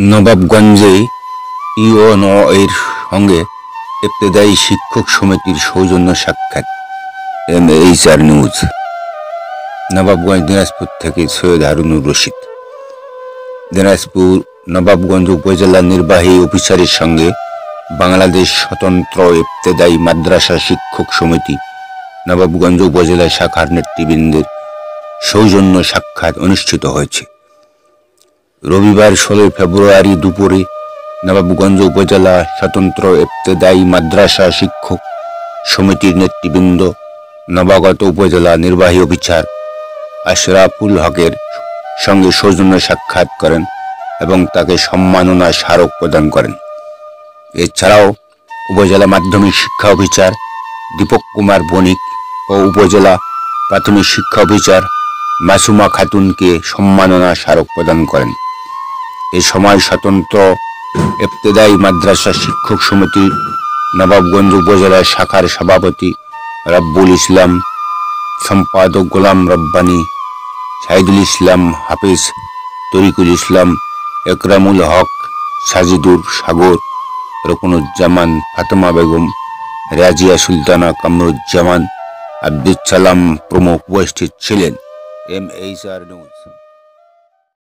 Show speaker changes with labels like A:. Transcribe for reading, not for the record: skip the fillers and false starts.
A: নবাবগঞ্জে UNO এর সঙ্গে ইবতেদায়ী শিক্ষক সমিতির সৌজন্য সাক্ষাৎ। MHR news. নবাবগঞ্জ, দিনাজপুর থেকে সৈয়দ হারুনুর রশিদ। দিনাজপুর নবাবগঞ্জ উপজেলা নির্বাহী অফিসারের সঙ্গে বাংলাদেশ স্বতন্ত্র ইবতেদায়ী মাদ্রাসা শিক্ষক সমিতি নবাবগঞ্জ উপজেলা শাখার নেতৃবৃন্দের সৌজন্য সাক্ষাৎ অনুষ্ঠিত হয়েছে। রবিবার 16 ফেব্রুয়ারি দুপুরে নবাবগঞ্জ উপজেলা স্বতন্ত্র ইবতেদায়ী মাদ্রাসা শিক্ষক সমিতির নেতৃবৃন্দ নবাগত উপজেলা নির্বাহী অফিসার আশরাফুল হকের সঙ্গে সৌজন্য সাক্ষাৎ করেন এবং তাকে সম্মাননা স্মারক প্রদান করেন। এছাড়াও উপজেলা মাধ্যমিক শিক্ষা অফিসার দীপক কুমার বণিক ও উপজেলা প্রাথমিক শিক্ষা অফিসার মাসুমা খাতুনকে সম্মাননা স্মারক প্রদান করেন। এ সময় স্বতন্ত্র ইবতেদায়ী মাদ্রাসা শিক্ষক সমিতির নবাবগঞ্জ উপজেলা শাখার সভাপতি রাব্বুল ইসলাম, সম্পাদক গোলাম রব্বানী, সাইদুল ইসলাম, হাফিজ তরিকুল ইসলাম, একরামুল হক, সাজিদুর সাগর, রকুনুজ্জামান, ফাতেমা বেগম, রাজিয়া সুলতানা, কামরুজ্জামান, আব্দুল সালাম প্রমুখ উপস্থিত ছিলেন। MHR news.